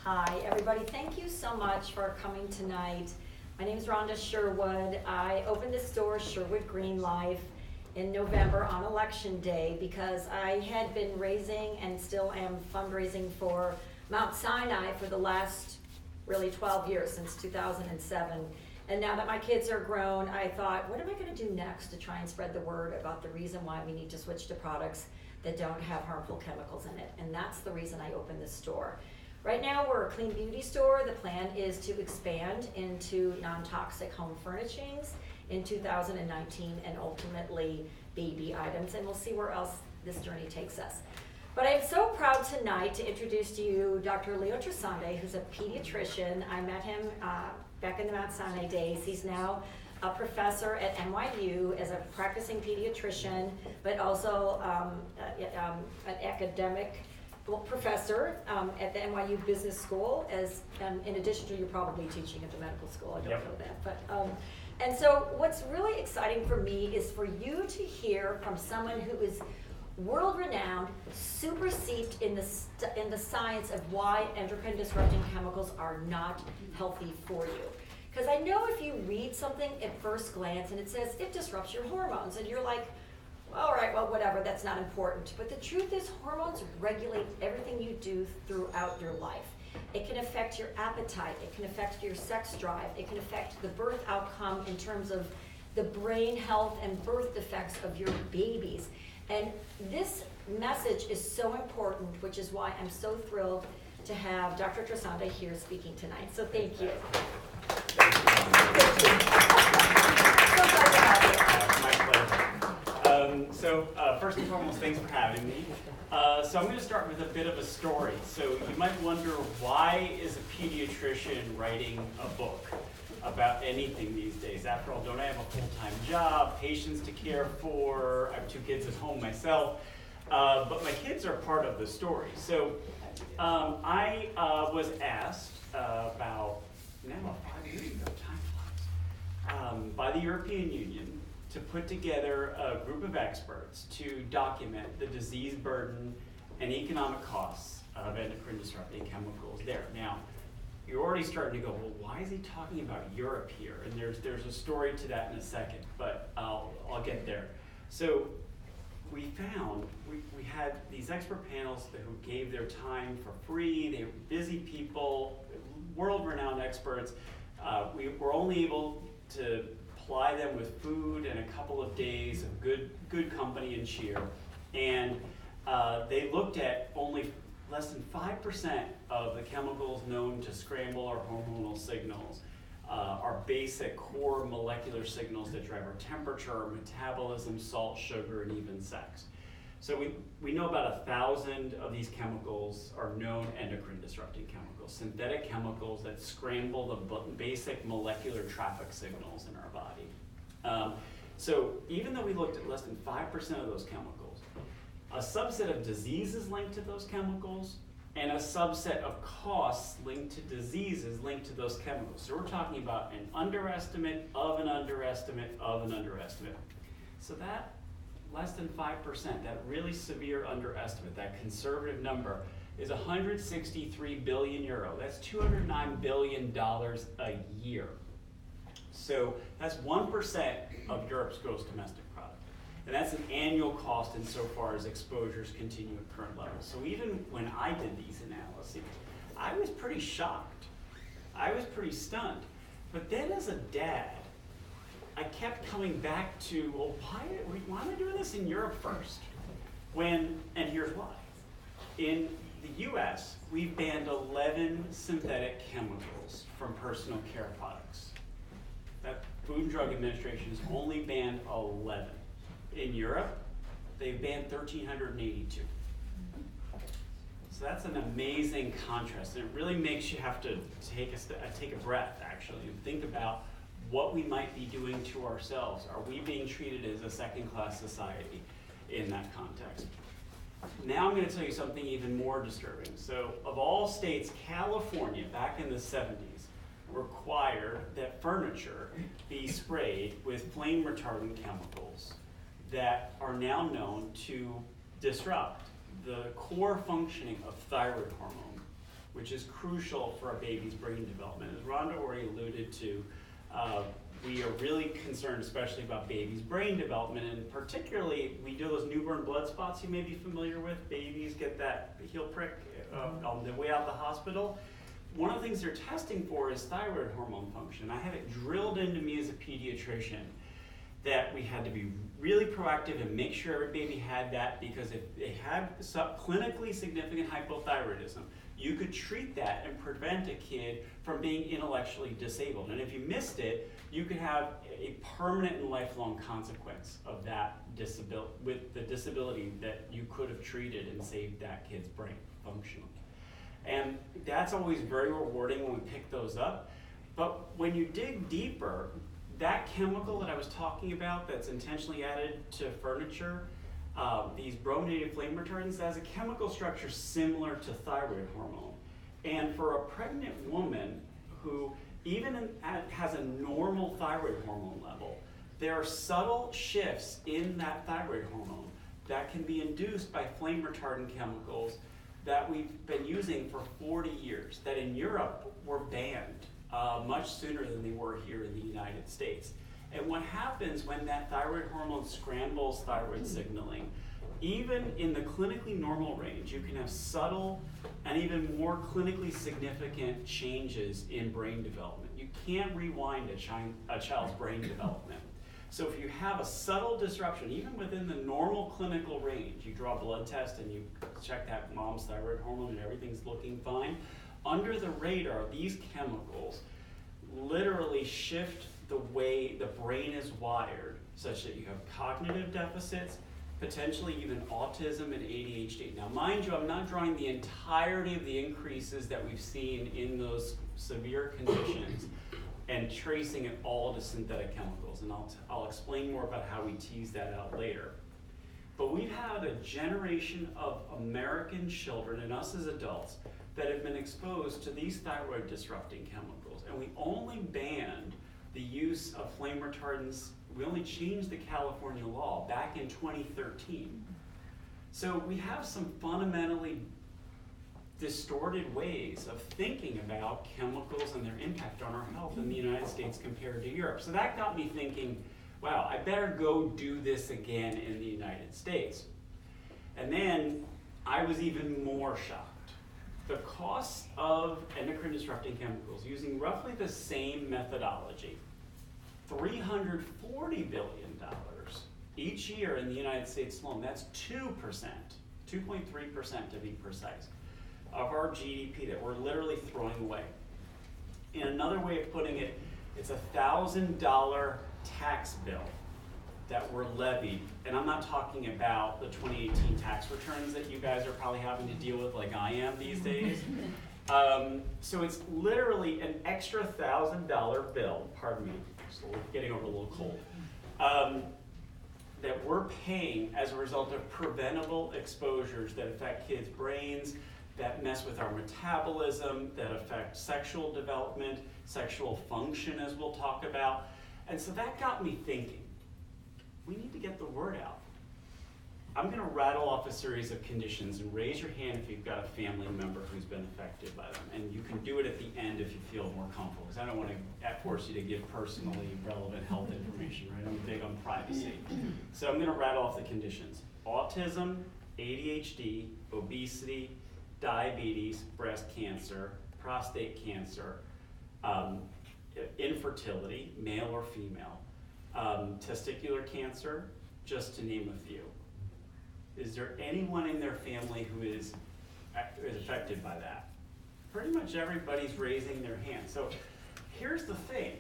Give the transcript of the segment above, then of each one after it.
Hi, everybody. Thank you so much for coming tonight. My name is Rhonda Sherwood. I opened this store, Sherwood Green Life, in November on Election Day because I had been raising and still am fundraising for Mount Sinai for the last really 12 years, since 2007. And now that my kids are grown, I thought, what am I going to do next to try and spread the word about the reason why we need to switch to products that don't have harmful chemicals in it? And that's the reason I opened this store. Right now, we're a clean beauty store. The plan is to expand into non-toxic home furnishings in 2019 and ultimately baby items, and we'll see where else this journey takes us. But I'm so proud tonight to introduce to you Dr. Leo Trasande, who's a pediatrician. I met him back in the Mount Sinai days. He's now a professor at NYU as a practicing pediatrician, but also an academic professor at the NYU Business School, as in addition to you probably teaching at the medical school. I don't know that, but and so what's really exciting for me is for you to hear from someone who is world-renowned, super steeped in the science of why endocrine disrupting chemicals are not healthy for you. Because I know if you read something at first glance and it says it disrupts your hormones, and you're like, all right, well, whatever, that's not important. But the truth is, hormones regulate everything you do throughout your life. It can affect your appetite, it can affect your sex drive, it can affect the birth outcome in terms of the brain health and birth defects of your babies. And this message is so important, which is why I'm so thrilled to have Dr. Trasande here speaking tonight. So thank you. So first and foremost, thanks for having me. So I'm going to start with a bit of a story. So you might wonder, why is a pediatrician writing a book about anything these days? After all, don't I have a full-time job, patients to care for? I have 2 kids at home myself. But my kids are part of the story. So I was asked about 5 years ago, time flies, by the European Union to put together a group of experts to document the disease burden and economic costs of endocrine disrupting chemicals there. Now, you're already starting to go, well, why is he talking about Europe here? And there's a story to that in a second, but I'll get there. So we found, we had these expert panels who gave their time for free. They were busy people, world-renowned experts. We were only able to ply them with food and a couple of days of good company and cheer. And they looked at only less than 5% of the chemicals known to scramble our hormonal signals, our basic core molecular signals that drive our temperature, our metabolism, salt, sugar, and even sex. So we know about 1,000 of these chemicals are known endocrine disrupting chemicals, synthetic chemicals that scramble the basic molecular traffic signals in our body. So even though we looked at less than 5% of those chemicals, a subset of diseases linked to those chemicals, and a subset of costs linked to diseases linked to those chemicals. So we're talking about an underestimate of an underestimate of an underestimate. So that less than 5%, that really severe underestimate, that conservative number, is 163 billion euro. That's $209 billion a year. So that's 1% of Europe's gross domestic product. And that's an annual cost insofar as exposures continue at current levels. So even when I did these analyses, I was pretty shocked. I was pretty stunned. But then as a dad, I kept coming back to, well, why am I doing this in Europe first? And here's why. In the US, we've banned 11 synthetic chemicals from personal care products. That Food and Drug Administration has only banned 11. In Europe, they've banned 1,382. So that's an amazing contrast, and it really makes you have to take a breath, actually, and think about what we might be doing to ourselves. Are we being treated as a second-class society in that context? Now I'm going to tell you something even more disturbing. So of all states, California, back in the 70s, required that furniture be sprayed with flame retardant chemicals that are now known to disrupt the core functioning of thyroid hormone which is crucial for a baby's brain development. As Rhonda already alluded to, we are really concerned especially about babies' brain development, and particularly we do those newborn blood spots you may be familiar with. Babies get that heel prick on the way out of the hospital. One of the things they're testing for is thyroid hormone function. I had it drilled into me as a pediatrician that we had to be really proactive and make sure every baby had that, because if they had clinically significant hypothyroidism, you could treat that and prevent a kid from being intellectually disabled. And if you missed it, you could have a permanent and lifelong consequence of that disability, with the disability that you could have treated and saved that kid's brain functionally. And that's always very rewarding when we pick those up. But when you dig deeper, that chemical that I was talking about that's intentionally added to furniture, these brominated flame retardants, has a chemical structure similar to thyroid hormone. And for a pregnant woman who even has a normal thyroid hormone level, there are subtle shifts in that thyroid hormone that can be induced by flame retardant chemicals that we've been using for 40 years, that in Europe were banned much sooner than they were here in the United States. And what happens when that thyroid hormone scrambles thyroid signaling, even in the clinically normal range, you can have subtle and even more clinically significant changes in brain development. You can't rewind a child's brain development. So if you have a subtle disruption, even within the normal clinical range, you draw a blood test and you check that mom's thyroid hormone and everything's looking fine, under the radar, these chemicals literally shift the way the brain is wired, such that you have cognitive deficits, potentially even autism and ADHD. Now, mind you, I'm not drawing the entirety of the increases that we've seen in those severe conditions and tracing it all to synthetic chemicals, and I'll explain more about how we tease that out later. But we've had a generation of American children and us as adults that have been exposed to these thyroid disrupting chemicals, and we only banned the use of flame retardants. We only changed the California law back in 2013. So we have some fundamentally distorted ways of thinking about chemicals and their impact on our health in the United States compared to Europe. So that got me thinking, wow, I better go do this again in the United States. And then I was even more shocked. The cost of endocrine disrupting chemicals using roughly the same methodology, $340 billion each year in the United States alone. That's 2%, 2.3% to be precise, of our GDP that we're literally throwing away. In another way of putting it, it's a $1,000 tax bill that were levied, and I'm not talking about the 2018 tax returns that you guys are probably having to deal with like I am these days. So it's literally an extra $1,000 bill, pardon me, so we're getting over a little cold, that we're paying as a result of preventable exposures that affect kids' brains, that mess with our metabolism, that affect sexual development, sexual function, as we'll talk about. And so that got me thinking, we need to get the word out. I'm going to rattle off a series of conditions, and raise your hand if you've got a family member who's been affected by them. And you can do it at the end if you feel more comfortable, because I don't want to force you to give personally relevant health information, right? I'm big on privacy. So I'm going to rattle off the conditions: autism, ADHD, obesity, diabetes, breast cancer, prostate cancer, infertility, male or female, testicular cancer, just to name a few. Is there anyone in their family who is affected by that? Pretty much everybody's raising their hand. So here's the thing.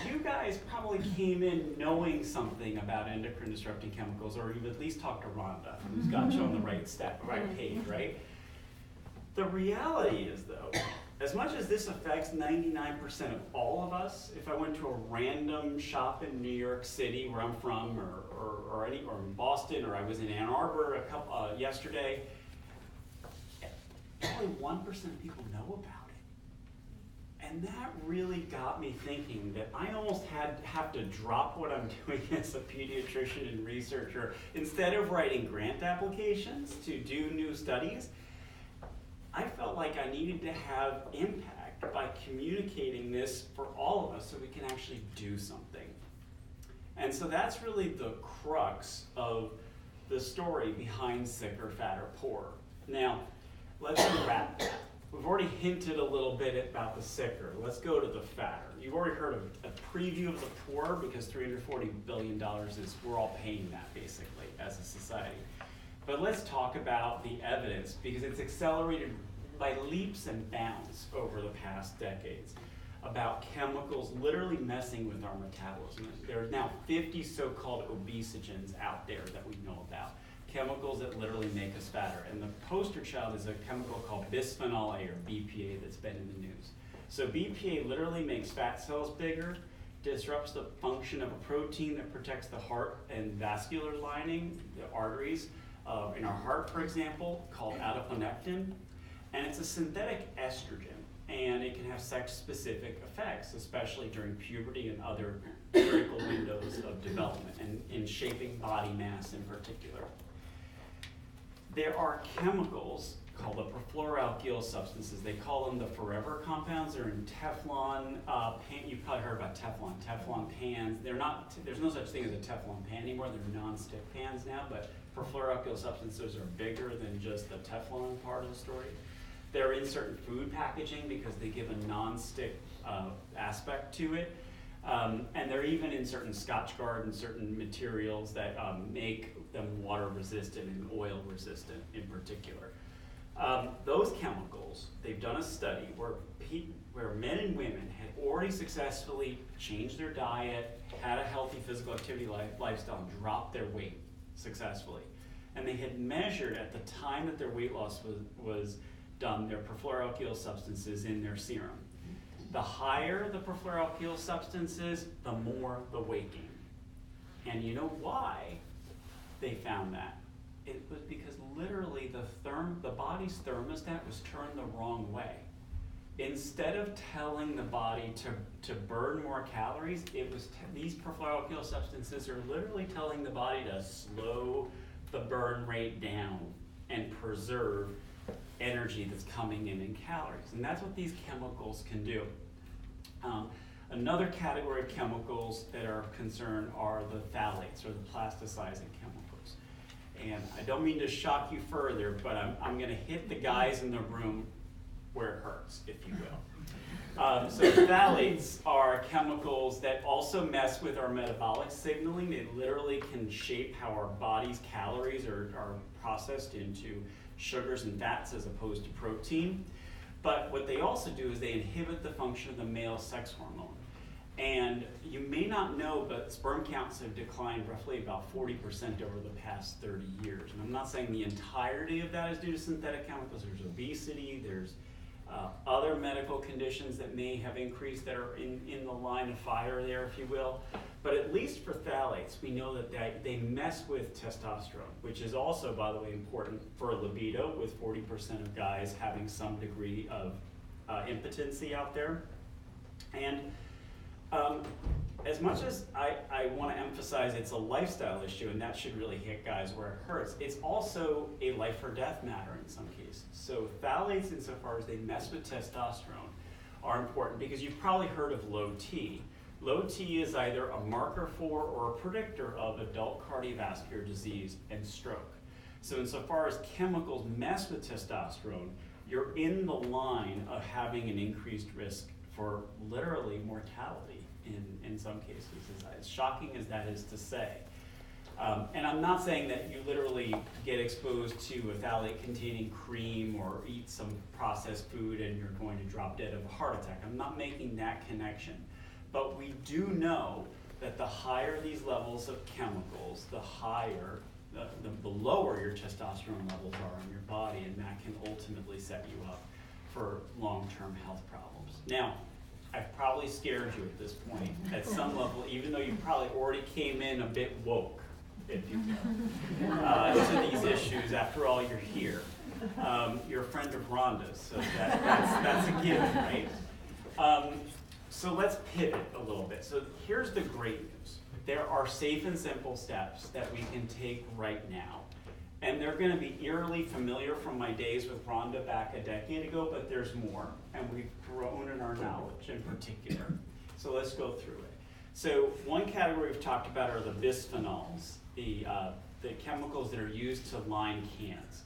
You guys probably came in knowing something about endocrine disrupting chemicals, or you've at least talked to Rhonda, who's got you on the right page, right? The reality is, though, as much as this affects 99% of all of us, if I went to a random shop in New York City, where I'm from, or in Boston, or I was in Ann Arbor yesterday, only 1% of people know about it. And that really got me thinking that I almost have to drop what I'm doing as a pediatrician and researcher. Instead of writing grant applications to do new studies, I felt like I needed to have impact by communicating this for all of us so we can actually do something. And so that's really the crux of the story behind Sicker, Fatter, Poorer. Now, let's unwrap that. We've already hinted a little bit about the sicker. Let's go to the fatter. You've already heard of a preview of the poor because $340 billion is, we're all paying that basically as a society. But let's talk about the evidence because it's accelerated by leaps and bounds over the past decades about chemicals literally messing with our metabolism. There are now 50 so-called obesogens out there that we know about. Chemicals that literally make us fatter. And the poster child is a chemical called bisphenol A or BPA that's been in the news. So BPA literally makes fat cells bigger, disrupts the function of a protein that protects the heart and vascular lining, the arteries, in our heart, for example, called adiponectin. And it's a synthetic estrogen, and it can have sex-specific effects, especially during puberty and other critical windows of development, and in shaping body mass in particular. There are chemicals called the perfluoroalkyl substances. They call them the forever compounds. They're in Teflon you've probably heard about Teflon pans. They're not, there's no such thing as a Teflon pan anymore. They're non-stick pans now, but perfluoroalkyl substances are bigger than just the Teflon part of the story. They're in certain food packaging because they give a non-stick aspect to it. And they're even in certain Scotchgard and certain materials that make them water resistant and oil resistant in particular. Those chemicals, they've done a study where men and women had already successfully changed their diet, had a healthy physical activity lifestyle, and dropped their weight successfully. And they had measured at the time that their weight loss was done, their perfluoroalkyl substances in their serum. The higher the perfluoroalkyl substances, the more the weight gain. And you know why they found that? It was because literally the body's thermostat was turned the wrong way. Instead of telling the body to burn more calories, these perfluoroalkyl substances are literally telling the body to slow the burn rate down and preserve energy that's coming in calories. And that's what these chemicals can do. Another category of chemicals that are of concern are the phthalates, or the plasticizing chemicals. And I don't mean to shock you further, but I'm going to hit the guys in the room where it hurts, if you will. So phthalates are chemicals that also mess with our metabolic signaling. They literally can shape how our body's calories are processed into sugars and fats as opposed to protein. But what they also do is they inhibit the function of the male sex hormone. And you may not know, but sperm counts have declined roughly about 40% over the past 30 years. And I'm not saying the entirety of that is due to synthetic chemicals. There's obesity, there's other medical conditions that may have increased that are in the line of fire there, if you will. But at least for phthalates, we know that they mess with testosterone, which is also, by the way, important for libido, with 40% of guys having some degree of impotency out there. And as much as I want to emphasize it's a lifestyle issue, and that should really hit guys where it hurts, it's also a life or death matter in some cases. So phthalates, insofar as they mess with testosterone, are important because you've probably heard of low T. Low T is either a marker for or a predictor of adult cardiovascular disease and stroke. So insofar as chemicals mess with testosterone, you're in the line of having an increased risk for literally mortality in some cases, as shocking as that is to say. And I'm not saying that you literally get exposed to a phthalate-containing cream or eat some processed food and you're going to drop dead of a heart attack. I'm not making that connection. But we do know that the higher these levels of chemicals, the higher, the lower your testosterone levels are in your body, and that can ultimately set you up for long-term health problems. Now, I've probably scared you at this point at some level, even though you probably already came in a bit woke, if you will, to these issues. After all, you're here. You're a friend of Rhonda's, so that's a given, right? So let's pivot a little bit. So here's the great news. There are safe and simple steps that we can take right now And they're going to be eerily familiar from my days with Rhonda back a decade ago, but there's more, and we've grown in our knowledge in particular. So let's go through it. So one category we've talked about are the bisphenols, the chemicals that are used to line cans.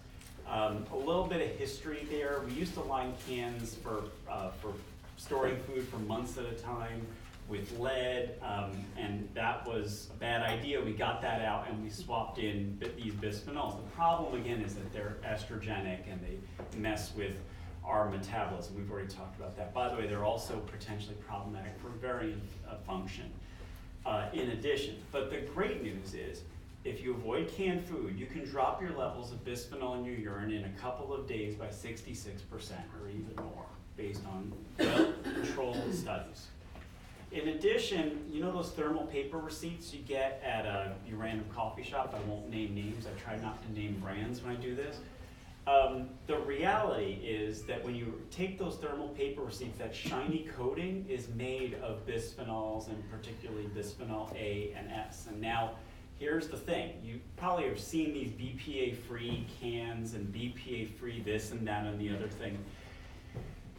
A little bit of history there. We used to line cans for storing food for months at a time with lead, and that was a bad idea. We got that out and we swapped in these bisphenols. The problem again is that they're estrogenic and they mess with our metabolism. We've already talked about that. By the way, they're also potentially problematic for ovarian function in addition. But the great news is, if you avoid canned food, you can drop your levels of bisphenol in your urine in a couple of days by 66% or even more, based on well-controlled studies. In addition, you know those thermal paper receipts you get at your random coffee shop? I won't name names. I try not to name brands when I do this. The reality is that when you take those thermal paper receipts, that shiny coating is made of bisphenols, and particularly bisphenol A and S. And now, here's the thing. You probably have seen these BPA-free cans and BPA-free this and that and the other thing.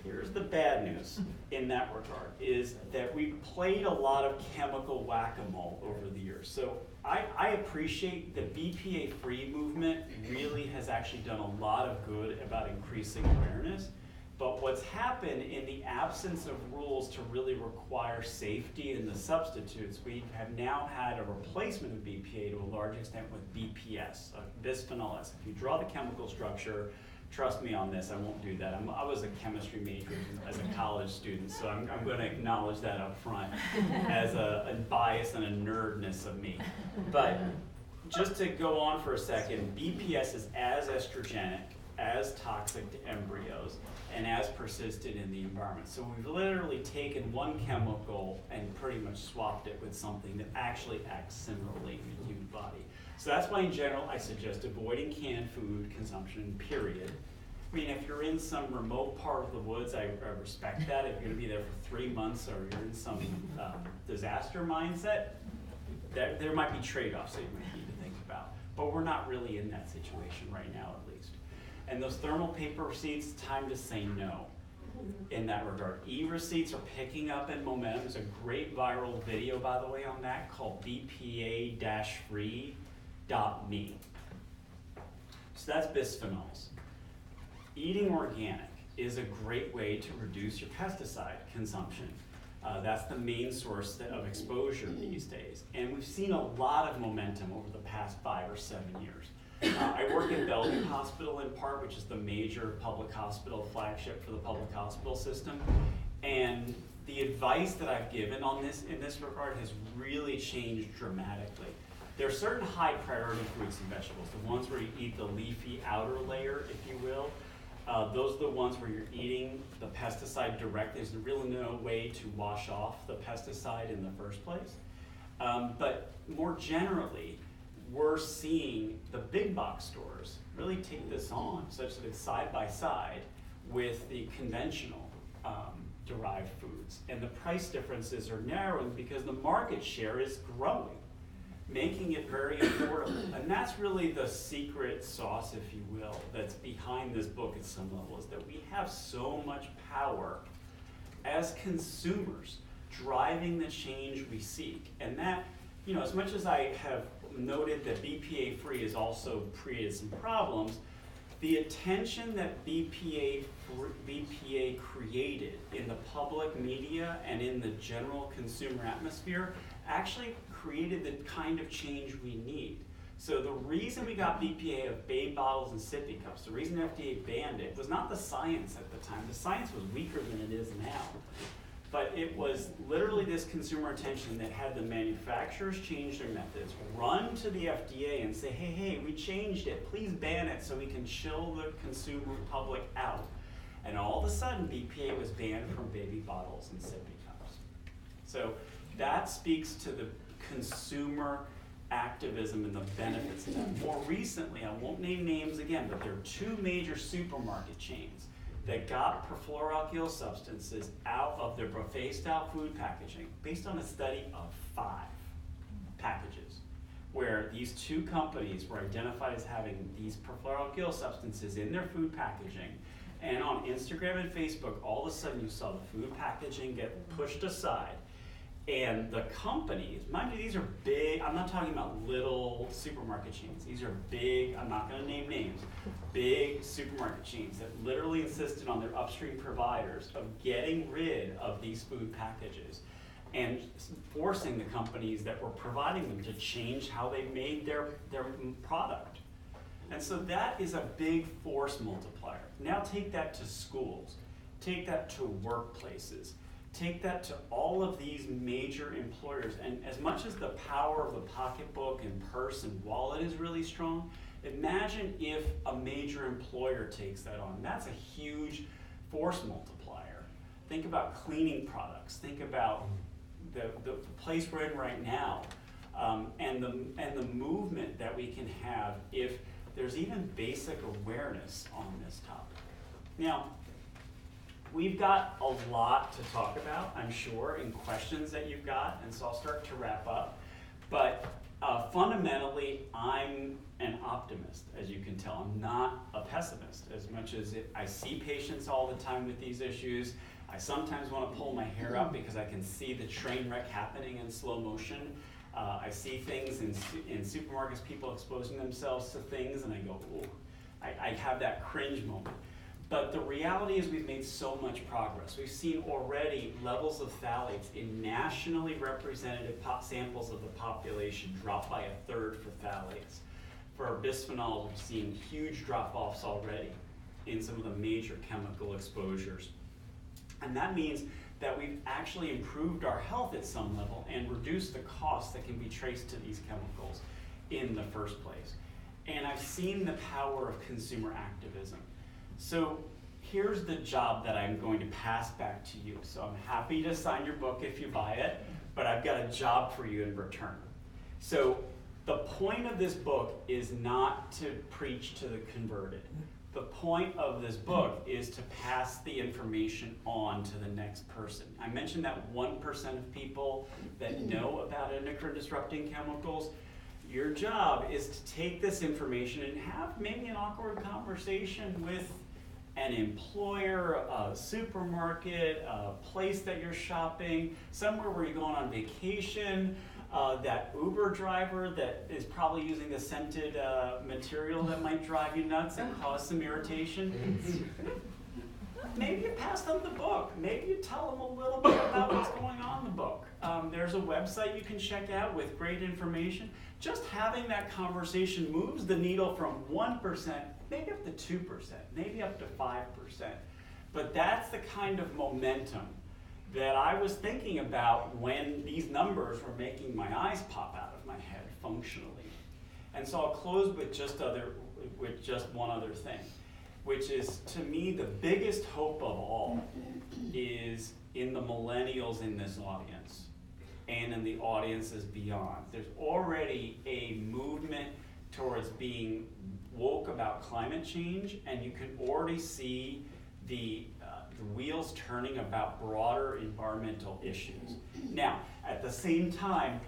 Here's the bad news in that regard, is that we played a lot of chemical whack-a-mole over the years. So I appreciate the BPA-free movement really has actually done a lot of good about increasing awareness. But what's happened in the absence of rules to really require safety in the substitutes, we have now had a replacement of BPA to a large extent with BPS, bisphenol S. If you draw the chemical structure, trust me on this, I won't do that. I was a chemistry major as a college student, so I'm going to acknowledge that up front as a bias and a nerdness of me. But just to go on for a second, BPS is as estrogenic, as toxic to embryos, and as persistent in the environment. So we've literally taken one chemical and pretty much swapped it with something that actually acts similarly in the human body. So that's why in general I suggest avoiding canned food consumption, period. I mean, if you're in some remote part of the woods, I respect that. If you're gonna be there for 3 months or you're in some disaster mindset, there might be trade-offs that you might need to think about. But we're not really in that situation right now, at least. And those thermal paper receipts, time to say no in that regard. E-receipts are picking up in momentum. There's a great viral video, by the way, on that called BPA-free.me. So that's bisphenols. Eating organic is a great way to reduce your pesticide consumption. That's the main source of exposure these days. And we've seen a lot of momentum over the past 5 or 7 years. I work at Bellevue Hospital in part, which is the major public hospital flagship for the public hospital system. And the advice that I've given on this in this regard has really changed dramatically. There are certain high priority fruits and vegetables, the ones where you eat the leafy outer layer, if you will. Those are the ones where you're eating the pesticide directly. There's really no way to wash off the pesticide in the first place. But more generally, we're seeing the big box stores really take this on such that it's side by side with the conventional derived foods. And the price differences are narrowing because the market share is growing, making it very affordable. And that's really the secret sauce, if you will, that's behind this book at some level, is that we have so much power as consumers driving the change we seek. And that, you know, as much as I have noted that BPA-free has also created some problems, the attention that BPA created in the public media and in the general consumer atmosphere actually created the kind of change we need. So the reason we got BPA of baby bottles and sippy cups, the reason FDA banned it was not the science at the time. The science was weaker than it is now. But it was literally this consumer attention that had the manufacturers change their methods, run to the FDA and say, hey, we changed it, please ban it so we can chill the consumer public out. And all of a sudden, BPA was banned from baby bottles and sippy cups. So that speaks to the consumer activism and the benefits of that. More recently, I won't name names again, but there are 2 major supermarket chains that got perfluoroalkyl substances out of their buffet-style food packaging based on a study of 5 packages. where these two companies were identified as having these perfluoroalkyl gill substances in their food packaging. And on Instagram and Facebook, all of a sudden you saw the food packaging get pushed aside. And the companies, mind you, these are big, I'm not talking about little supermarket chains. These are big, I'm not gonna name names, big supermarket chains that literally insisted on their upstream providers of getting rid of these food packages and forcing the companies that were providing them to change how they made their product. And so that is a big force multiplier. Now take that to schools, take that to workplaces, take that to all of these major employers. And as much as the power of the pocketbook and purse and wallet is really strong, imagine if a major employer takes that on. That's a huge force multiplier. Think about cleaning products. Think about the place we're in right now, and the movement that we can have if there's even basic awareness on this topic. Now, we've got a lot to talk about, I'm sure, in questions that you've got, and so I'll start to wrap up. But fundamentally, I'm an optimist, as you can tell. I'm not a pessimist, as much as I see patients all the time with these issues. I sometimes want to pull my hair out because I can see the train wreck happening in slow motion. I see things in supermarkets, people exposing themselves to things, and I go, ooh, I have that cringe moment. But the reality is we've made so much progress. We've seen already levels of phthalates in nationally representative samples of the population drop by 1/3 for phthalates. For bisphenol, we've seen huge drop-offs already in some of the major chemical exposures. And that means that we've actually improved our health at some level and reduced the costs that can be traced to these chemicals in the first place. And I've seen the power of consumer activism. So here's the job that I'm going to pass back to you. So I'm happy to sign your book if you buy it, but I've got a job for you in return. So the point of this book is not to preach to the converted. The point of this book is to pass the information on to the next person. I mentioned that 1% of people that know about endocrine disrupting chemicals. Your job is to take this information and have maybe an awkward conversation with an employer, a supermarket, a place that you're shopping, somewhere where you're going on vacation, that Uber driver that is probably using the scented material that might drive you nuts and cause some irritation. Maybe you pass them the book. Maybe you tell them a little bit about what's going on in the book. There's a website you can check out with great information. Just having that conversation moves the needle from 1%, maybe up to 2%, maybe up to 5%. But that's the kind of momentum that I was thinking about when these numbers were making my eyes pop out of my head functionally. And so I'll close with just one other thing, which is, to me, the biggest hope of all is in the millennials in this audience and in the audiences beyond. There's already a movement towards being woke about climate change, and you can already see the wheels turning about broader environmental issues. Now, at the same time,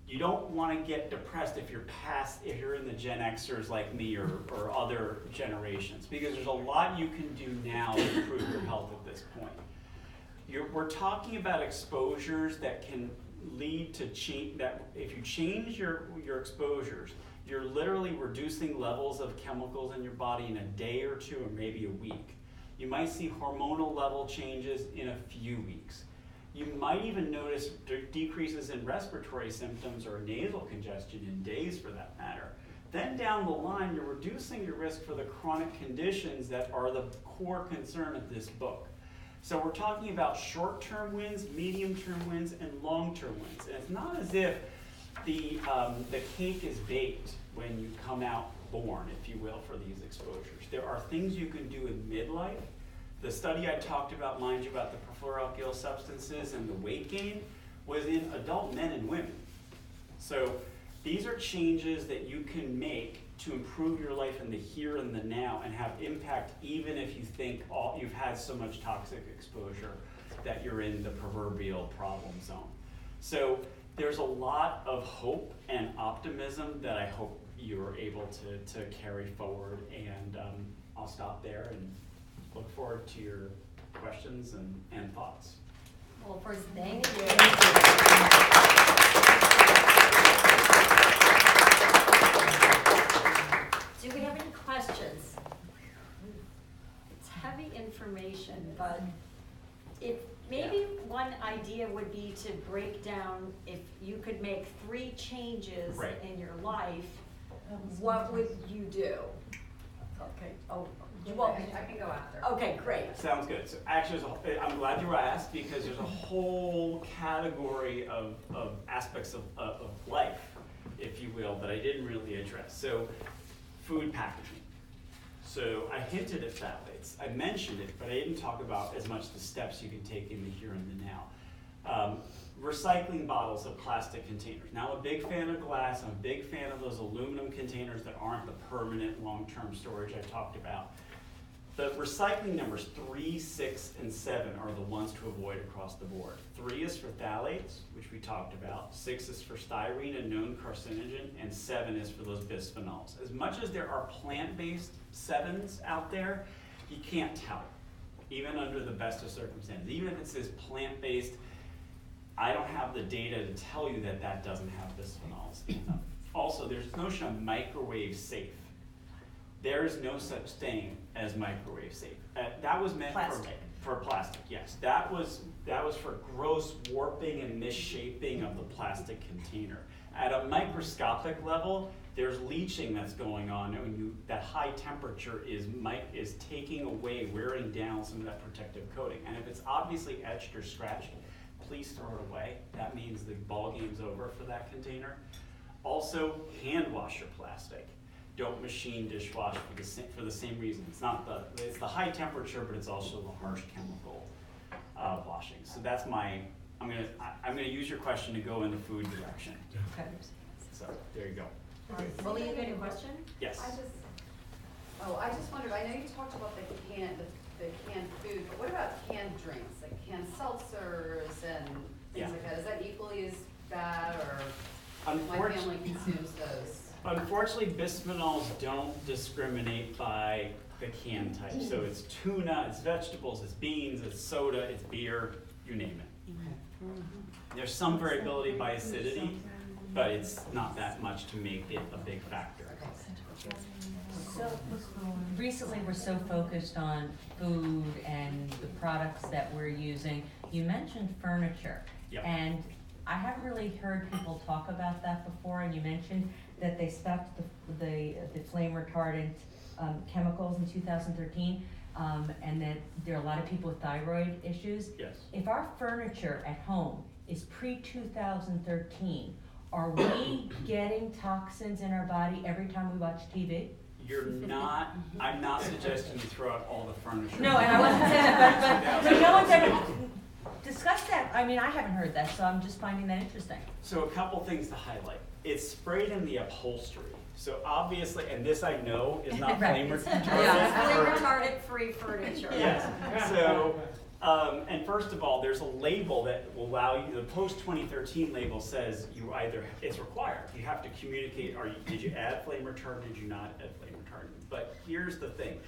you don't want to get depressed if you're in the Gen Xers like me or other generations, because there's a lot you can do now to improve your health at this point. We're talking about exposures that can lead to change. That if you change your exposures, you're literally reducing levels of chemicals in your body in a day or two, or maybe a week. You might see hormonal level changes in a few weeks. You might even notice decreases in respiratory symptoms or nasal congestion in days, for that matter. Then down the line, you're reducing your risk for the chronic conditions that are the core concern of this book. So we're talking about short-term wins, medium-term wins, and long-term wins. And it's not as if the cake is baked when you come out born, if you will, for these exposures. There are things you can do in midlife. The study I talked about, mind you, about the perfluoroalkyl substances and the weight gain was in adult men and women. So these are changes that you can make to improve your life in the here and the now and have impact even if you think you've had so much toxic exposure that you're in the proverbial problem zone. So there's a lot of hope and optimism that I hope you're able to carry forward, and I'll stop there and look forward to your questions and thoughts. Well, first, thank you. Do we have any questions? It's heavy information, but if maybe one idea would be to break down, if you could make 3 changes Right. in your life, what would you do? Okay. Oh, well, I can go after. okay, great. Sounds good. So actually, I'm glad you asked, because there's a whole category of aspects of life, if you will, that I didn't really address. So, food packaging. So I hinted at phthalates. I mentioned it, but I didn't talk about as much the steps you can take in the here and the now. Recycling bottles of plastic containers. Now, I'm a big fan of glass. I'm a big fan of those aluminum containers that aren't the permanent long-term storage I talked about. The recycling numbers 3, 6, and 7 are the ones to avoid across the board. 3 is for phthalates, which we talked about. 6 is for styrene, a known carcinogen, and 7 is for those bisphenols. As much as there are plant-based 7s out there, you can't tell, even under the best of circumstances. Even if it says plant-based, I don't have the data to tell you that that doesn't have bisphenols. Also, there's this notion of microwave safe. There is no such thing as microwave safe. That was meant for plastic, yes. That was for gross warping and misshaping of the plastic container. At a microscopic level, there's leaching that's going on, and that high temperature is taking away, wearing down some of that protective coating. And if it's obviously etched or scratched, please throw it away. That means the ball game's over for that container. Also, hand wash your plastic. Don't machine dishwash for the same reason. It's the high temperature, but it's also the harsh chemical washing. So that's I'm gonna use your question to go in the food direction. Okay. So there you go. Will you get a question? Yes. I just wondered, I know you talked about the canned food, but what about canned drinks, like canned seltzers and things like that? Is that equally as bad, or my family consumes those? Unfortunately, bisphenols don't discriminate by the can type. So it's tuna, it's vegetables, it's beans, it's soda, it's beer, you name it. There's some variability by acidity, but it's not that much to make it a big factor. So recently we're so focused on food and the products that we're using. You mentioned furniture. Yep. And I haven't really heard people talk about that before, and you mentioned that they stopped the flame retardant chemicals in 2013, and that there are a lot of people with thyroid issues. Yes. If our furniture at home is pre-2013, are we getting toxins in our body every time we watch TV? I'm not suggesting you throw out all the furniture. No, and I wasn't saying that, but no one's ever discussed that. I mean, I haven't heard that, so I'm just finding that interesting. So a couple things to highlight. It's sprayed in the upholstery. So obviously, and this I know is not flame retardant. Flame retardant free furniture. Yes. So, and first of all, there's a label that will allow you, the post-2013 label says it's required. You have to communicate, did you add flame retardant, did you not add flame retardant? But here's the thing.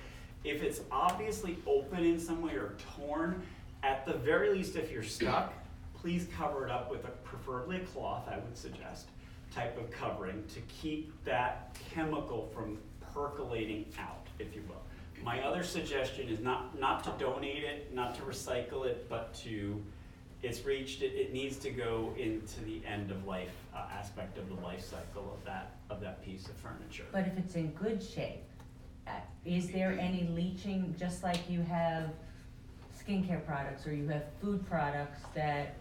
If it's obviously open in some way or torn, at the very least, if you're stuck, please cover it up with preferably a cloth, I would suggest, type of covering to keep that chemical from percolating out, if you will. My other suggestion is not to donate it, not to recycle it, but it needs to go into the end of life aspect of the life cycle of that piece of furniture. But if it's in good shape, is there any leaching, just like you have skincare products or you have food products that,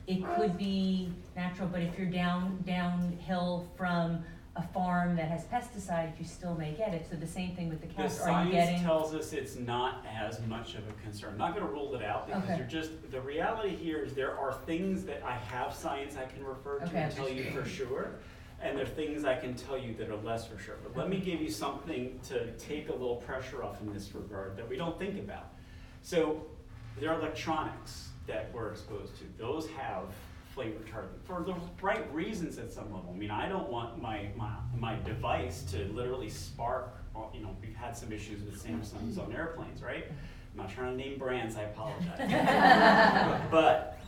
it could be natural, but if you're downhill from a farm that has pesticides, you still may get it. So the same thing with the cats. The science tells us it's not as much of a concern. I'm not going to rule it out because the reality here is there are things that I have science I can refer to and tell you for sure, and there are things I can tell you that are less for sure. But let me give you something to take a little pressure off in this regard that we don't think about. So there are electronics that we're exposed to. Those have flame retardant for the right reasons at some level. I mean, I don't want my device to literally spark. Or, you know, we've had some issues with Samsung's on airplanes, right? I'm not trying to name brands, I apologize. But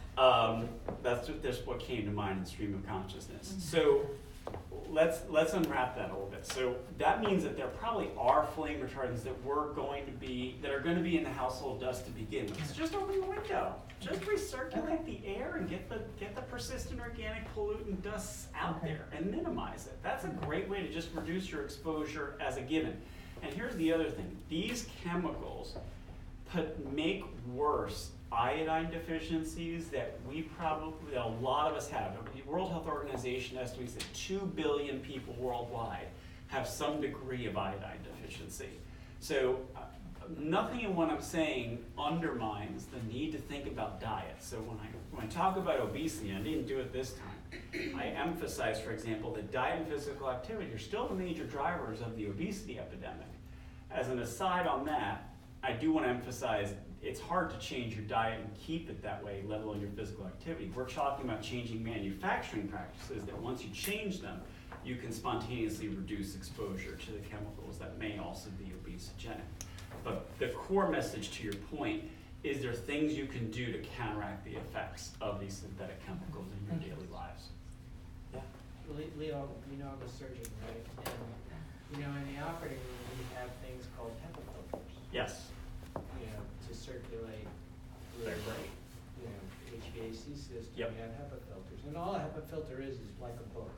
that's what came to mind in stream of consciousness. So let's unwrap that a little bit. So that means that there probably are flame retardants that are going to be in the household dust to begin with. So just open the window, just recirculate the air and get the persistent organic pollutant dusts out there and minimize it. That's a great way to just reduce your exposure as a given. And here's the other thing: these chemicals make worse iodine deficiencies that a lot of us have. The World Health Organization estimates that 2 billion people worldwide have some degree of iodine deficiency. So nothing in what I'm saying undermines the need to think about diet. So when I talk about obesity, I didn't do it this time, I emphasize, for example, that diet and physical activity are still the major drivers of the obesity epidemic. As an aside on that, I do want to emphasize it's hard to change your diet and keep it that way, let alone your physical activity. We're talking about changing manufacturing practices that once you change them, you can spontaneously reduce exposure to the chemicals that may also be obesogenic. But the core message to your point is there things you can do to counteract the effects of these synthetic chemicals in your daily lives. Yeah. Leo, you know I'm a surgeon, right? And you know, in the operating room we have things called HEPA filters. Yes. You know, to circulate They're great. you know, HVAC system, Yep. we have HEPA filters. And all a HEPA filter is like a book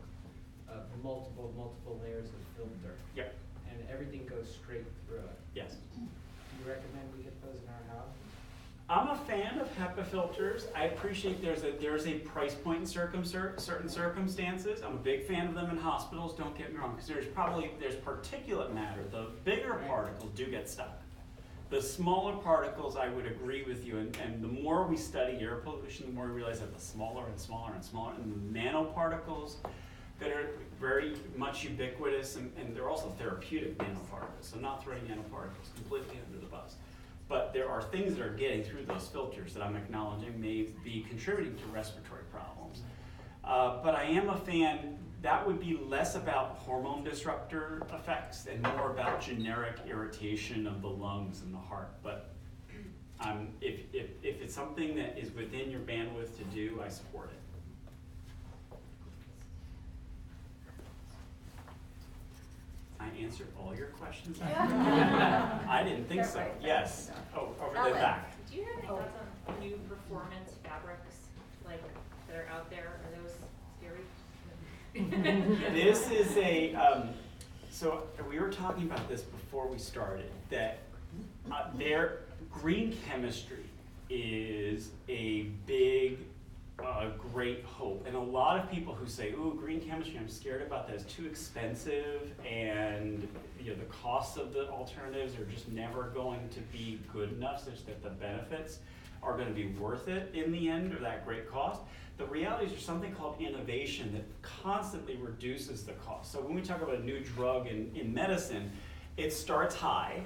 of multiple layers of filter. Yep. And everything goes straight through it. Yes. Do you recommend we get those in our house? I'm a fan of HEPA filters. I appreciate there's a price point in certain circumstances. I'm a big fan of them in hospitals, don't get me wrong, because there's particulate matter. The bigger particles do get stuck. The smaller particles, I would agree with you, and the more we study air pollution, the more we realize that the smaller and smaller and smaller, and the nanoparticles that are very much ubiquitous, and they're also therapeutic nanoparticles, so not throwing nanoparticles completely under the bus. But there are things that are getting through those filters that I'm acknowledging may be contributing to respiratory problems. But I am a fan, that would be less about hormone disruptor effects and more about generic irritation of the lungs and the heart. But if it's something that is within your bandwidth to do, I support it. I answered all your questions? I didn't think so. Yes. Oh, over the back. Do you have any thoughts on new performance fabrics, like, that are out there? Are those scary? This is so we were talking about this before we started, that their green chemistry is a big, great hope. And a lot of people who say, ooh, green chemistry, I'm scared about that, it's too expensive, and the costs of the alternatives are just never going to be good enough such that the benefits are going to be worth it in the end, or that great cost. The reality is there's something called innovation that constantly reduces the cost. So when we talk about a new drug in medicine, it starts high,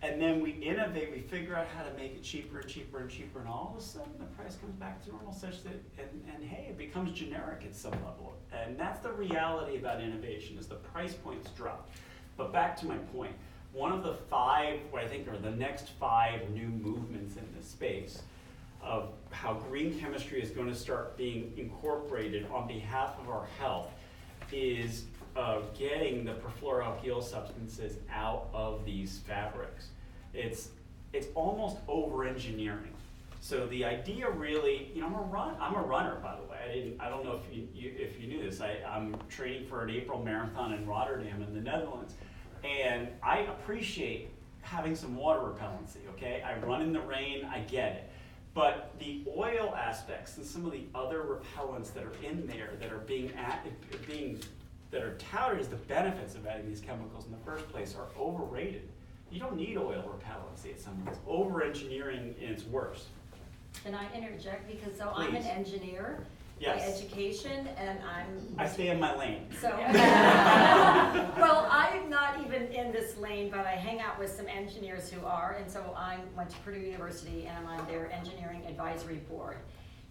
and then we innovate, we figure out how to make it cheaper and cheaper and cheaper, and all of a sudden the price comes back to normal such that, and hey, it becomes generic at some level. And that's the reality about innovation, is the price points drop. But back to my point, one of the 5, what I think are the next 5 new movements in this space of how green chemistry is going to start being incorporated on behalf of our health is getting the perfluoroalkyl substances out of these fabrics. It's almost over-engineering. So the idea really, I'm a runner, by the way. I don't know if you knew this. I'm training for an April marathon in Rotterdam in the Netherlands, and I appreciate having some water repellency. Okay, I run in the rain, I get it. But the oil aspects and some of the other repellents that are in there that are that are touted as the benefits of adding these chemicals in the first place are overrated. You don't need oil repellency at some level. Over-engineering in its worst. Can I interject? Because I'm an engineer by education, and I stay in my lane. So, well, I'm not even in this lane, but I hang out with some engineers who are, and so I went to Purdue University, and I'm on their engineering advisory board.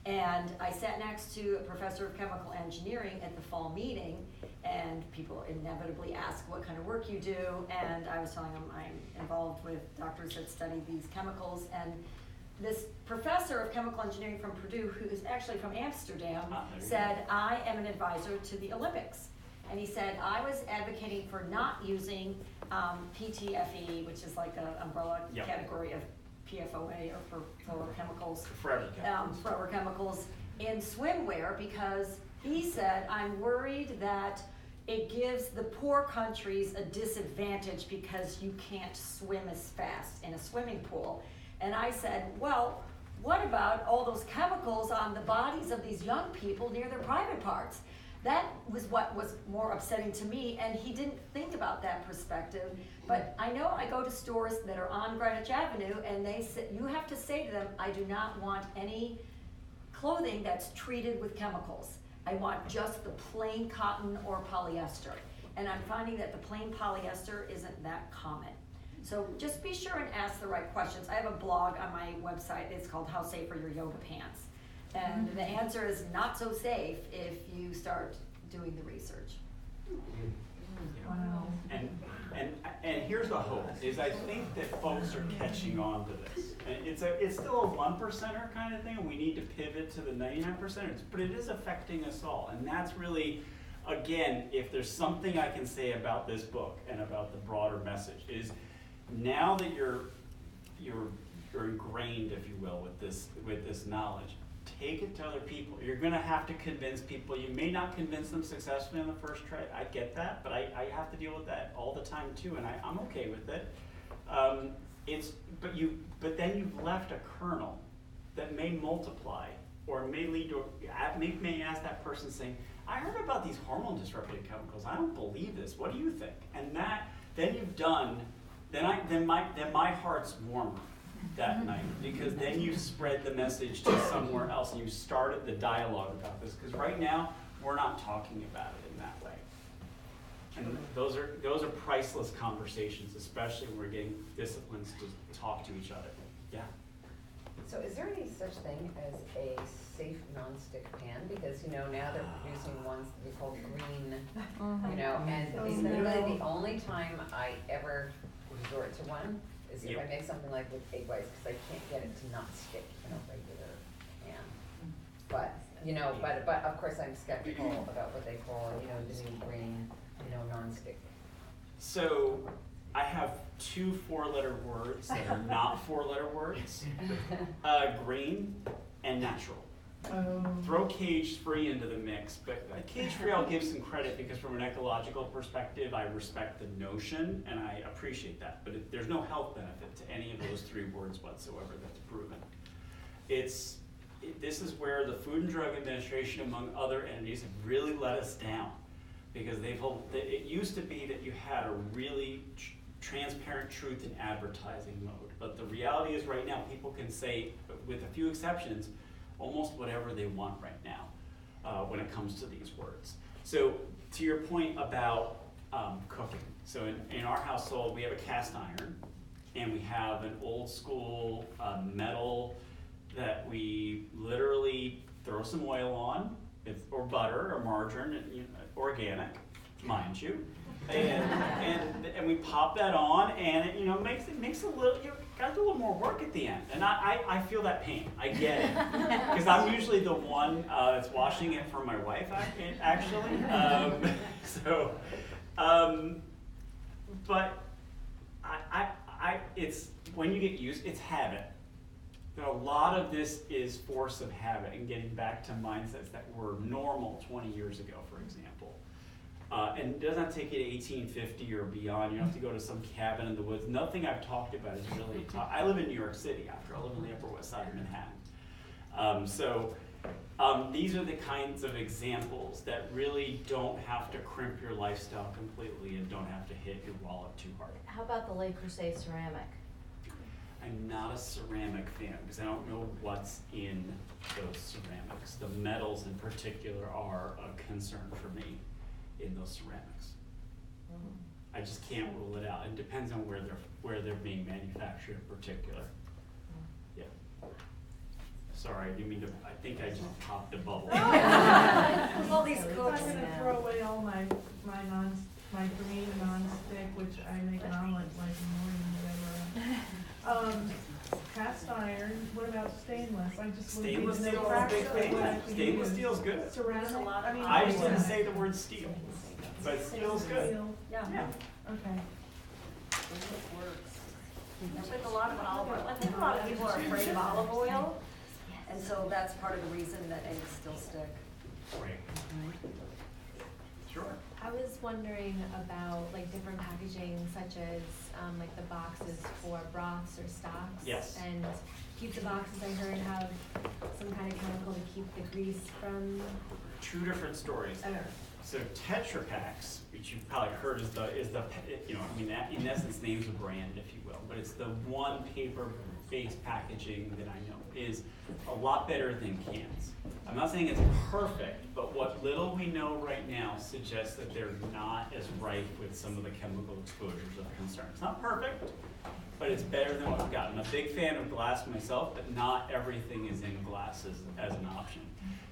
And I sat next to a professor of chemical engineering at the fall meeting, and people inevitably ask what kind of work you do, and I was telling them I'm involved with doctors that study these chemicals, and this professor of chemical engineering from Purdue, who is actually from Amsterdam, said, I am an advisor to the Olympics. And he said, I was advocating for not using PTFE, which is like an umbrella category of PFOA or for chemicals, forever chemicals in swimwear, because he said, I'm worried that it gives the poor countries a disadvantage because you can't swim as fast in a swimming pool. And I said, well, what about all those chemicals on the bodies of these young people near their private parts? That was what was more upsetting to me, and he didn't think about that perspective. But I know I go to stores that are on Greenwich Avenue, and they say, you have to say to them, I do not want any clothing that's treated with chemicals. I want just the plain cotton or polyester. And I'm finding that the plain polyester isn't that common. So just be sure and ask the right questions. I have a blog on my website. It's called How Safe Are Your Yoga Pants? And the answer is not so safe if you start doing the research. Wow. And here's the hope, is I think that folks are catching on to this. And it's still a 1%er kind of thing, and we need to pivot to the 99%ers, but it is affecting us all. And that's really, again, if there's something I can say about this book and about the broader message, is now that you're ingrained, if you will, with this knowledge, take it to other people. You're going to have to convince people. You may not convince them successfully on the first try. I get that, but I have to deal with that all the time too, and I'm okay with it. But then you've left a kernel that may multiply, or may lead to, may ask that person saying, I heard about these hormone-disrupting chemicals. I don't believe this. What do you think? And then you've done. Then my heart's warmer that night, because then you spread the message to somewhere else, and you started the dialogue about this. Because right now we're not talking about it in that way, and those are priceless conversations, especially when we're getting disciplines to talk to each other. Yeah. So is there any such thing as a safe nonstick pan? Because now they're producing ones that we call green, and it's literally the only time I ever resort to one is if I make something like with egg whites, because I can't get it to not stick in a regular pan. But of course I'm skeptical about what they call the new green nonstick. So I have 2 4-letter words that are not 4-letter words: green and natural. Throw cage-free into the mix, but cage-free I'll give some credit, because from an ecological perspective, I respect the notion and I appreciate that. But there's no health benefit to any of those 3 words whatsoever that's proven. This is where the Food and Drug Administration, among other entities, have really let us down, because it used to be that you had a really transparent truth in advertising mode. But the reality is right now people can say, with a few exceptions, almost whatever they want right now when it comes to these words. So to your point about cooking, so in our household we have a cast iron, and we have an old school metal that we literally throw some oil on, or butter or margarine, organic, mind you, and we pop that on, and it makes a little, got to do a little more work at the end, and I feel that pain. I get it, because I'm usually the one that's washing it for my wife, actually. But it's when you get used, it's habit. A lot of this is force of habit, and getting back to mindsets that were normal 20 years ago, for example. And it doesn't have to take you to 1850 or beyond. You don't have to go to some cabin in the woods. Nothing I've talked about is really I live in New York City, after all. I live on the Upper West Side of Manhattan. These are the kinds of examples that really don't have to crimp your lifestyle completely and don't have to hit your wallet too hard. How about the Le Creuset ceramic? I'm not a ceramic fan, because I don't know what's in those ceramics. The metals in particular are a concern for me in those ceramics. I just can't rule it out. It depends on where they're being manufactured in particular. Yeah. Sorry, I didn't mean to, I think I just popped a bubble. All these cooks. I'm gonna throw away all my green non-stick, which I make an omelet like in the morning, whatever. Cast iron, what about stainless? I just would Stainless need to steel know is a big practically thing. what I can Stainless use. steel is good. Ceramic, I mean. I just didn't ceramic. say the word steel, but steel's good. Steel. Yeah. Okay. There's like a lot of olive oil. I think a lot of people are afraid of olive oil, and so that's part of the reason that eggs still stick. Right. Sure. I was wondering about like different packaging such as like the boxes for broths or stocks. Yes. And pizza boxes I heard have some kind of chemical to keep the grease from, Two different stories. I don't know. So Tetra Paks, which you've probably heard is the you know, I mean, that in essence names a brand, if you will, but it's the one paper-based packaging that I know is a lot better than cans. I'm not saying it's perfect, but what little we know right now suggests that they're not as rife with some of the chemical exposures of concern. It's not perfect, but it's better than what we've got. I'm a big fan of glass myself, but not everything is in glass as an option.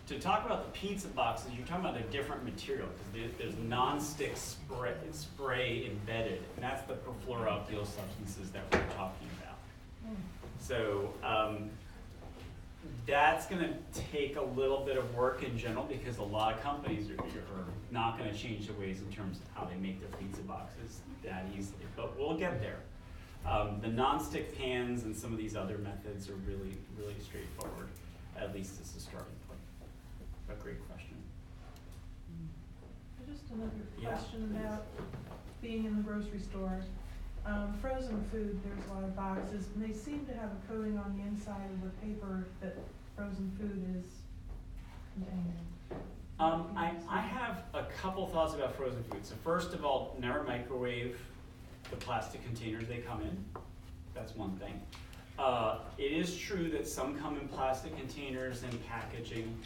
To talk about the pizza boxes, you're talking about a different material, because there's non-stick spray embedded, and that's the perfluoroalkyl substances that we're talking about. So that's going to take a little bit of work in general, because a lot of companies are not going to change their ways in terms of how they make their pizza boxes that easily, but we'll get there. The non-stick pans and some of these other methods are really, really straightforward, at least as a starting point. A great question. Just another Yeah. question about being in the grocery store. Frozen food, there's a lot of boxes, and they seem to have a coating on the inside of the paper that frozen food is contained in. I have a couple thoughts about frozen food. So first of all, never microwave the plastic containers they come in. That's one thing. It is true that some come in plastic containers and packaging.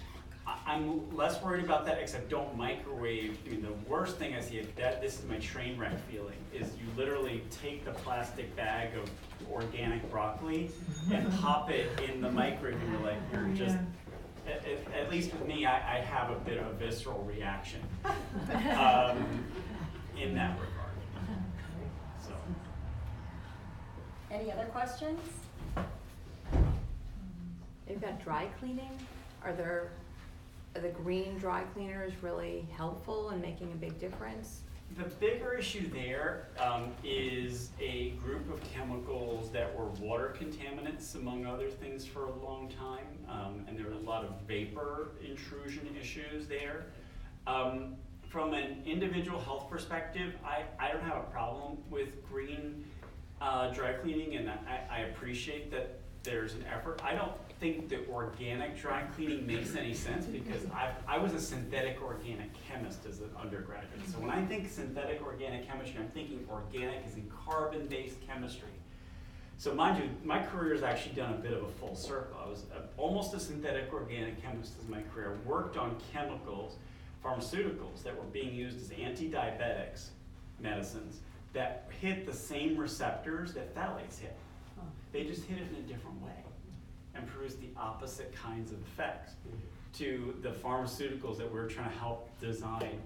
I'm less worried about that, except don't microwave. I mean, the worst thing I see, this is my train wreck feeling, is you literally take the plastic bag of organic broccoli and pop it in the microwave, and you're just, at least with me, I have a bit of a visceral reaction in that regard. So. Any other questions? You've got dry cleaning. Are the green dry cleaners really helpful in making a big difference? The bigger issue there is a group of chemicals that were water contaminants, among other things, for a long time, and there were a lot of vapor intrusion issues there. From an individual health perspective, I don't have a problem with green dry cleaning, and I appreciate that there's an effort. I don't think that organic dry cleaning makes any sense, because I was a synthetic organic chemist as an undergraduate. So when I think synthetic organic chemistry, I'm thinking organic as in carbon-based chemistry. So mind you, my career has actually done a bit of a full circle. I was almost a synthetic organic chemist as my career. I worked on chemicals, pharmaceuticals that were being used as anti-diabetics medicines that hit the same receptors that phthalates hit. They just hit it in a different way and produce the opposite kinds of effects to the pharmaceuticals that we're trying to help design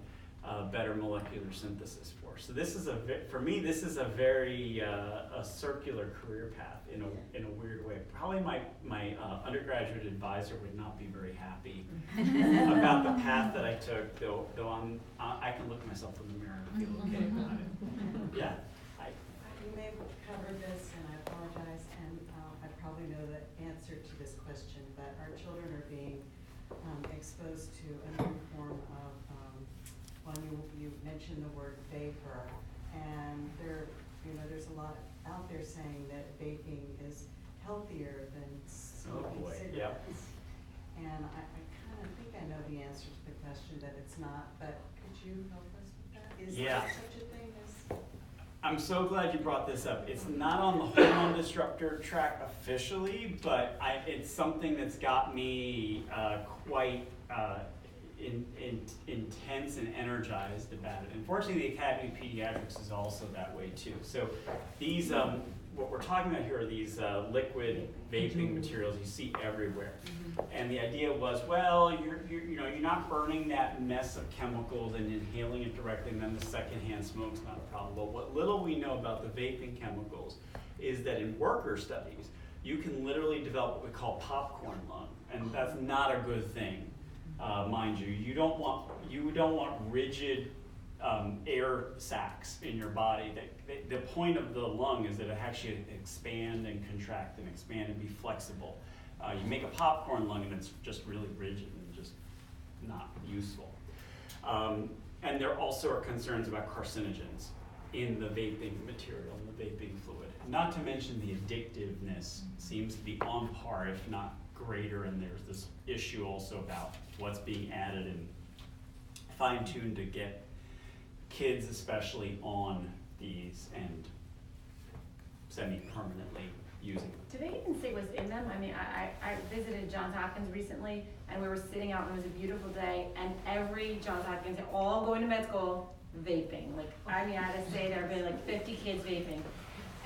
better molecular synthesis for. So this is for me, this is a very a circular career path in a weird way. Probably my undergraduate advisor would not be very happy about the path that I took, though I can look at myself in the mirror and feel okay about it. Yeah. You may have covered this, and I apologize, and I probably know the answer to this question, but our children are being exposed to a new form of, well, you mentioned the word vapor, and there's a lot out there saying that vaping is healthier than smoking cigarettes. And I kind of think I know the answer to the question that it's not, but could you help us with that? Is there such a thing as? I'm so glad you brought this up. It's not on the hormone-disruptor track officially, but it's something that's got me quite intense and energized about it. Unfortunately, the Academy of Pediatrics is also that way too. So these what we're talking about here are these liquid vaping materials you see everywhere. And the idea was, well, you're not burning that mess of chemicals and inhaling it directly, and then the secondhand smoke's not a problem. But what little we know about the vaping chemicals is that in worker studies, you can literally develop what we call popcorn lung, and that's not a good thing, mind you. You don't want rigid air sacs in your body. The point of the lung is that it actually expand and contract and expand and be flexible. You make a popcorn lung and it's just really rigid and just not useful. And there also are concerns about carcinogens in the vaping material, in the vaping fluid. Not to mention the addictiveness seems to be on par, if not greater, and there's this issue also about what's being added and fine-tuned to get kids especially on these and semi-permanently using them. Do they even say what's in them? I mean, I visited Johns Hopkins recently, and we were sitting out, and it was a beautiful day, and every Johns Hopkins, they're all going to med school, vaping. Like, I mean, I had to say there have been like 50 kids vaping.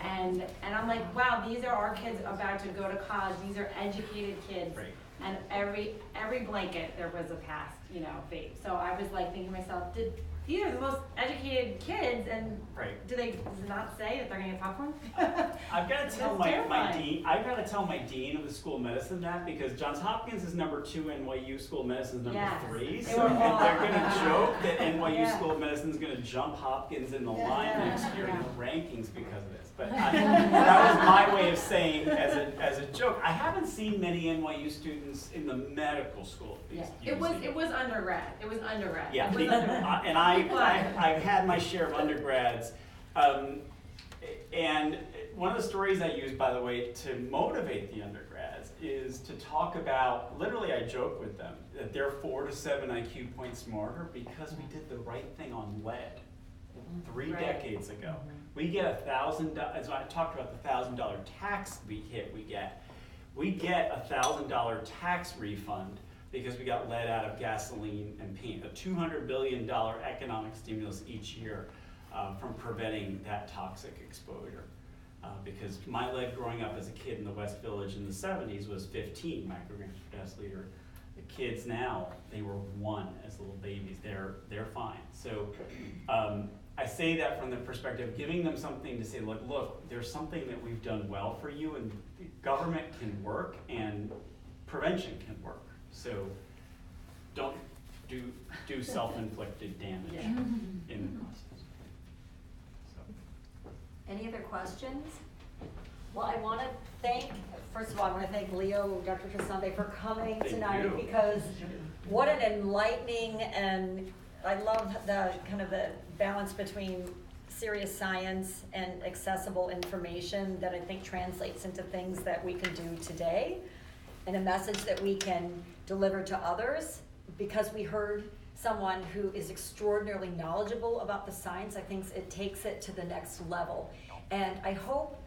And I'm like, wow, these are our kids about to go to college. These are educated kids. Right. And every blanket, there was a past, vape. So I was like thinking to myself, these are the most educated kids, and does it not say that they're gonna get popcorn? I've got to tell my dean. I've got to tell my dean of the School of Medicine that, because Johns Hopkins is number 2, NYU School of Medicine is number 3. So they're going to joke that NYU School of Medicine is going to jump Hopkins in the line next year in the rankings because of this. But that was my way of saying, as a joke. I haven't seen many NYU students in the medical school. It was undergrad. It was undergrad. Yeah, it was undergrad. And I've had my share of undergrads, and one of the stories I use, by the way, to motivate the undergrads is to talk about, literally I joke with them, that they're 4 to 7 IQ points smarter because we did the right thing on lead 3 decades ago. We get $1,000, as I talked about the $1,000 tax we get a $1,000 tax refund because we got lead out of gasoline and paint, a $200 billion economic stimulus each year from preventing that toxic exposure. Because my lead growing up as a kid in the West Village in the 70s was 15 micrograms per deciliter. The kids now, they were 1 as little babies. They're fine. So I say that from the perspective of giving them something to say, look, there's something that we've done well for you, and government can work and prevention can work. So don't do self-inflicted damage in the process. Any other questions? Well, I want to thank, first of all, I want to thank Leo, Dr. Trasande, for coming tonight, because what an enlightening, and I love the kind of the balance between serious science and accessible information that I think translates into things that we can do today, and a message that we can deliver to others, because we heard someone who is extraordinarily knowledgeable about the science. I think it takes it to the next level. And I hope,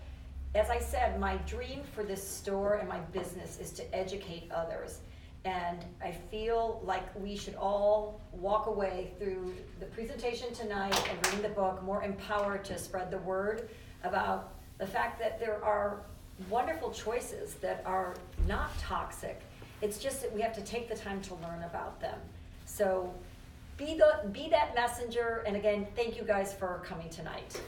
as I said, my dream for this store and my business is to educate others. And I feel like we should all walk away through the presentation tonight and reading the book more empowered to spread the word about the fact that there are wonderful choices that are not toxic. It's just that we have to take the time to learn about them. So be that messenger, and again, thank you guys for coming tonight.